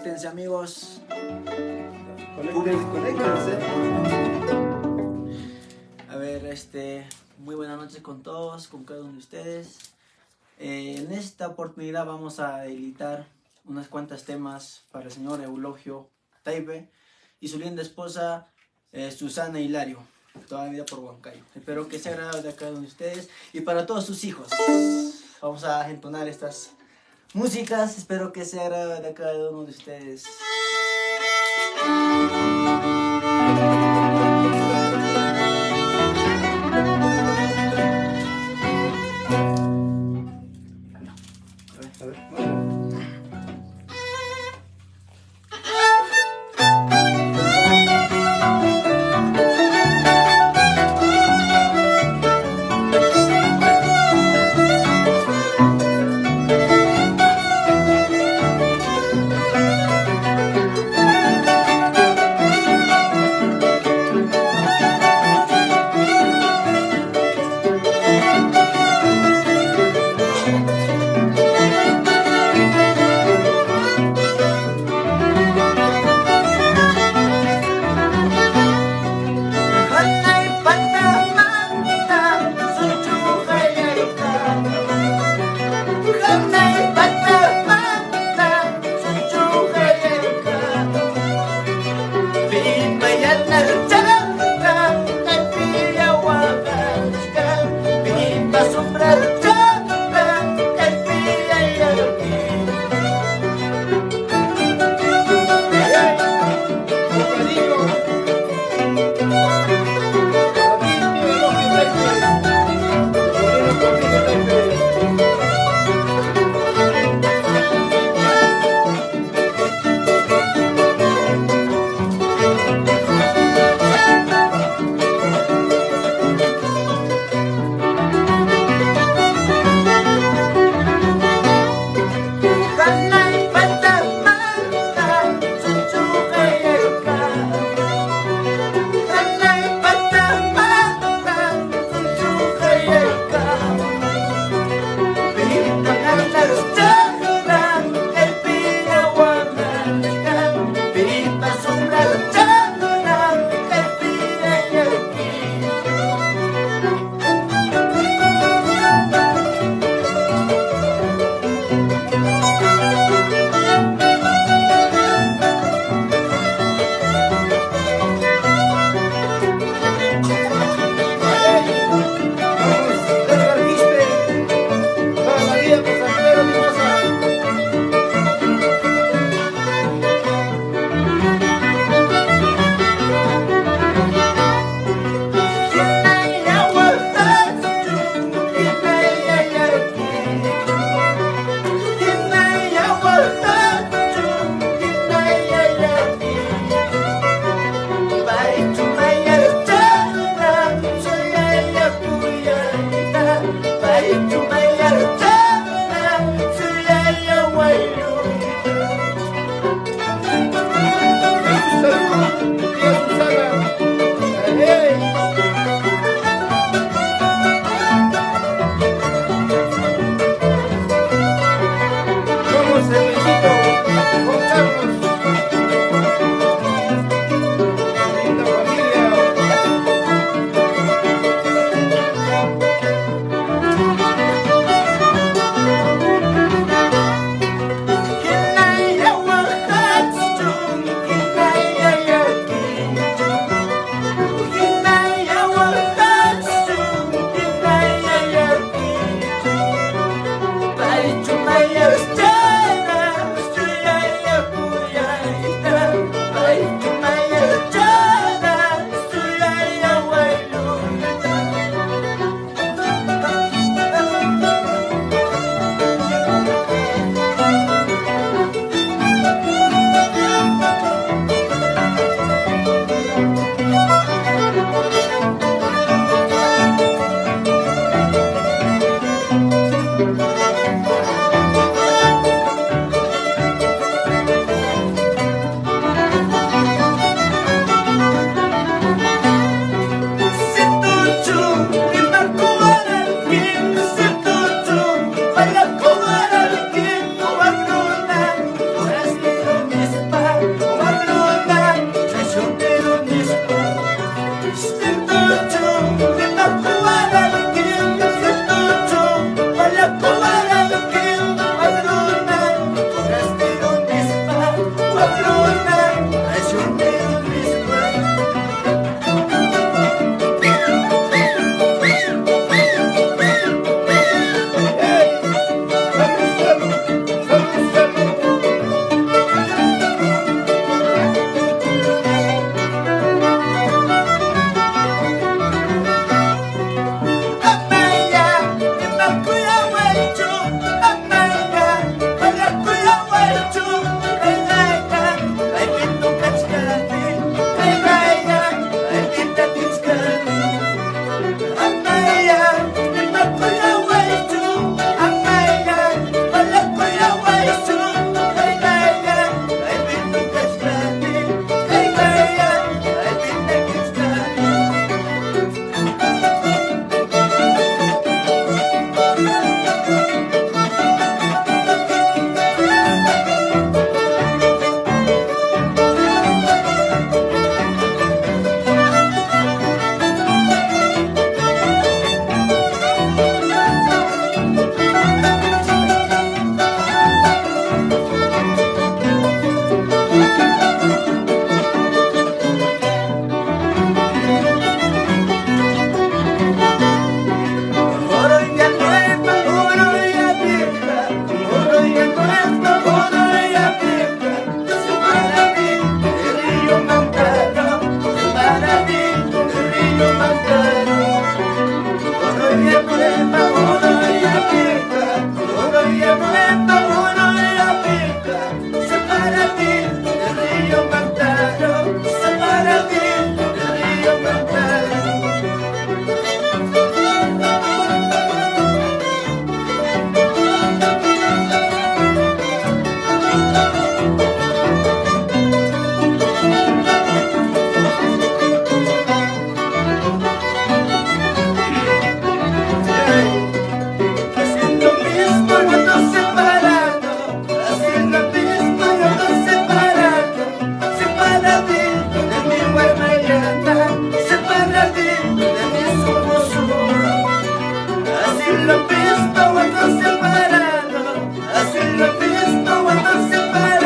Conéctense, amigos. Conéctense. A ver, muy buenas noches con todos, con cada uno de ustedes. En esta oportunidad vamos a editar unas cuantas temas para el señor Eulogio Taibe y su linda esposa Susana Hilario, toda la vida por Huancayo. Espero que sea agradable a cada uno de ustedes y para todos sus hijos. Vamos a entonar estas músicas, espero que sea agradable a cada uno de ustedes. A ver. Lo visto cuando separado, así lo visto cuando separado.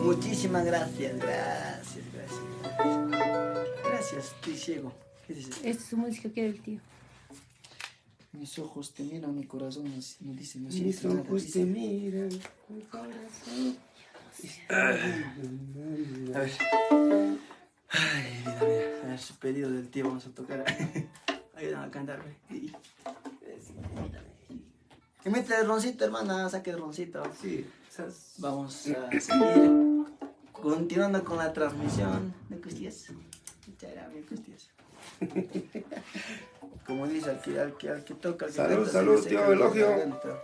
Muchísimas gracias, gracias. Gracias, estoy ciego. ¿Qué dices? Esta es su música que era el tío. Mis ojos te miran, mi corazón no dice, no Mis siento nada, ojos dice. te miran, mi corazón. A ver. Ay, vida mía. A ver, su pedido del tío vamos a tocar. Ayúdame a cantar, güey. Que mete el roncito, hermana, saque el roncito. Sí. Vamos a seguir continuando con la transmisión de costillas. Costillas. Como dice, al que toca, al que Salud, canta, salud, se le tío seca la Elogio. garganta.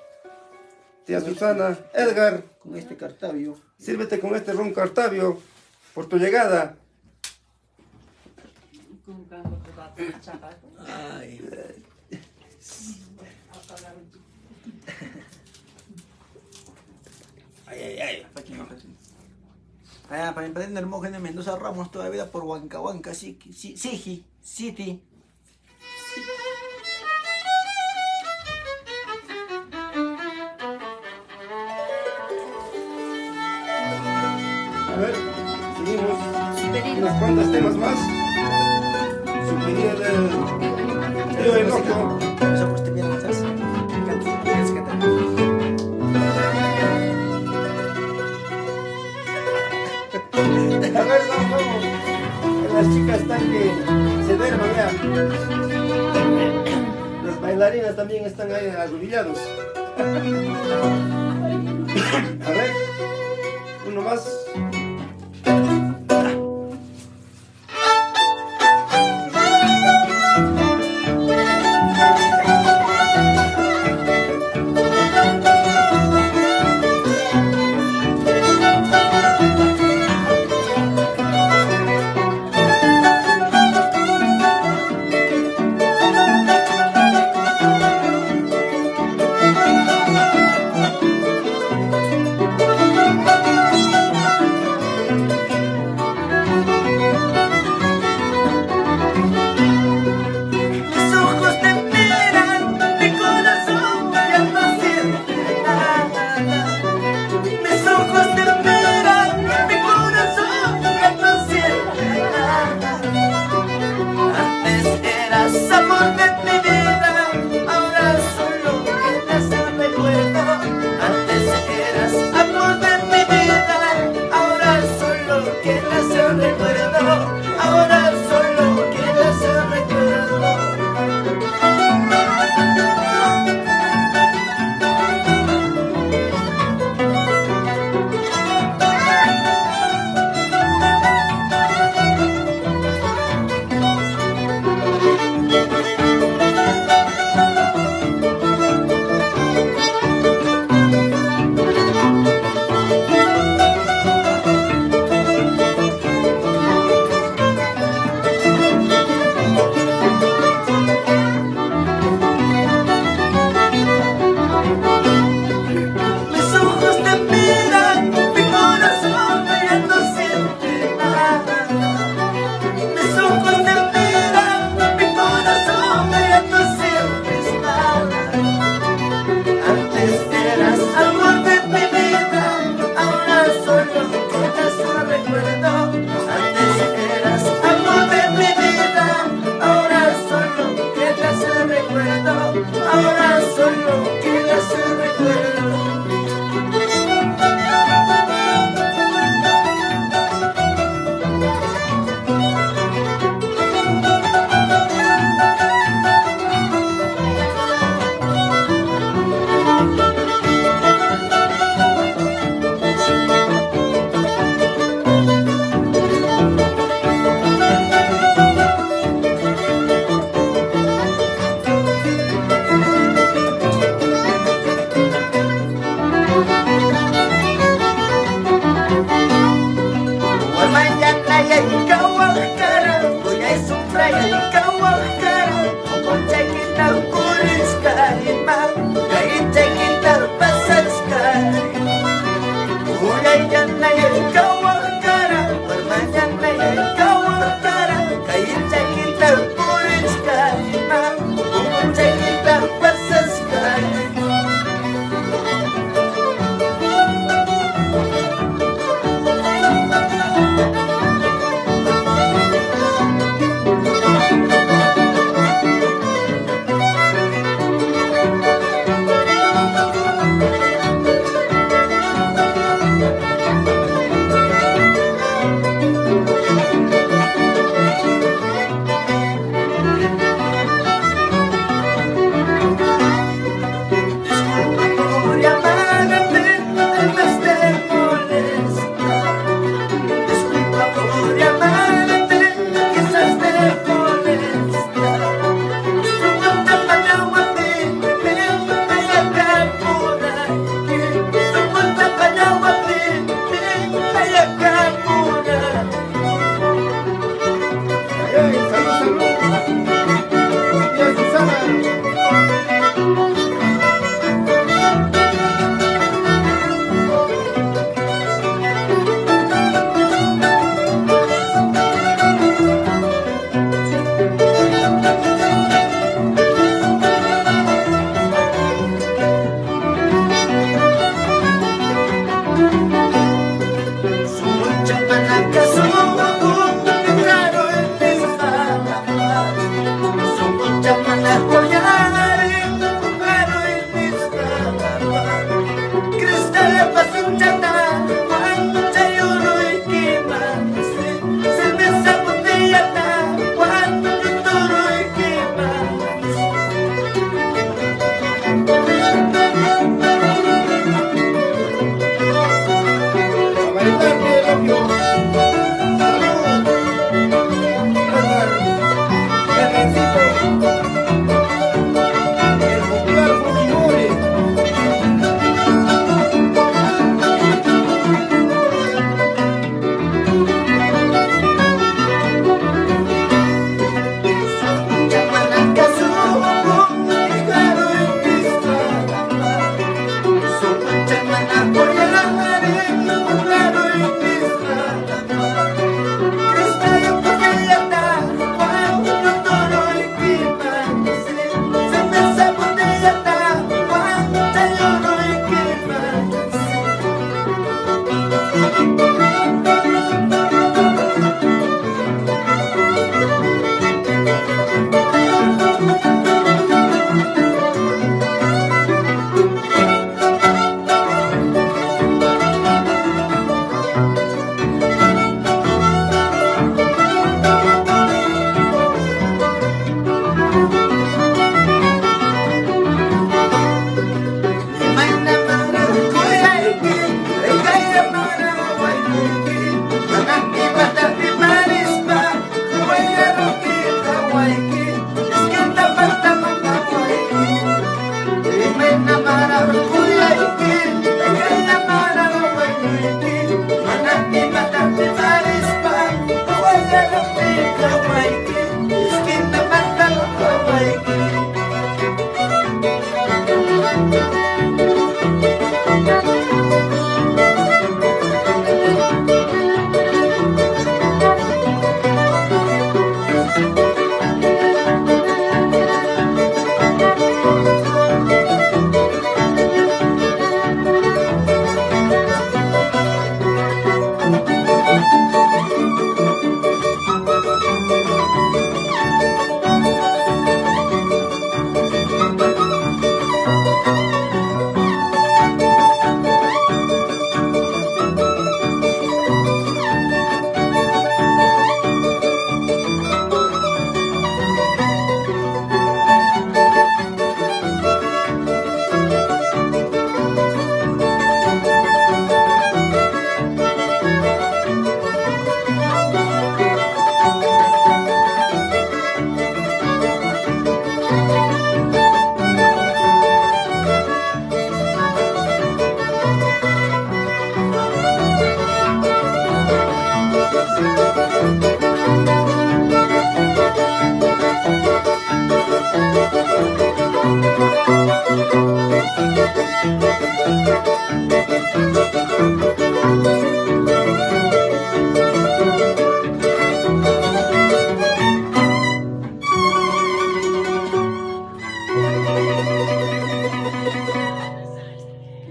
Tía Susana, Edgar, Con este cartabio. sírvete con este ron Cartavio por tu llegada. Ay. Ay. Para emprender Hermógenes Mendoza Ramos toda la vida por Huancahuanca, City. A ver, seguimos. Su pedido. Unos cuantos temas más. Su pedido del tío Elogio. Mis ojos te miran, ¿sabes? Canta. A ver, vamos. Las chicas están que se duerman ya. Las bailarinas también están ahí arrodillados. A ver, uno más. Ahora solo queda su recuerdo.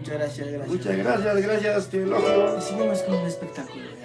Muchas gracias, gracias. Muchas gracias, tío Eulogio. Y seguimos con el espectáculo.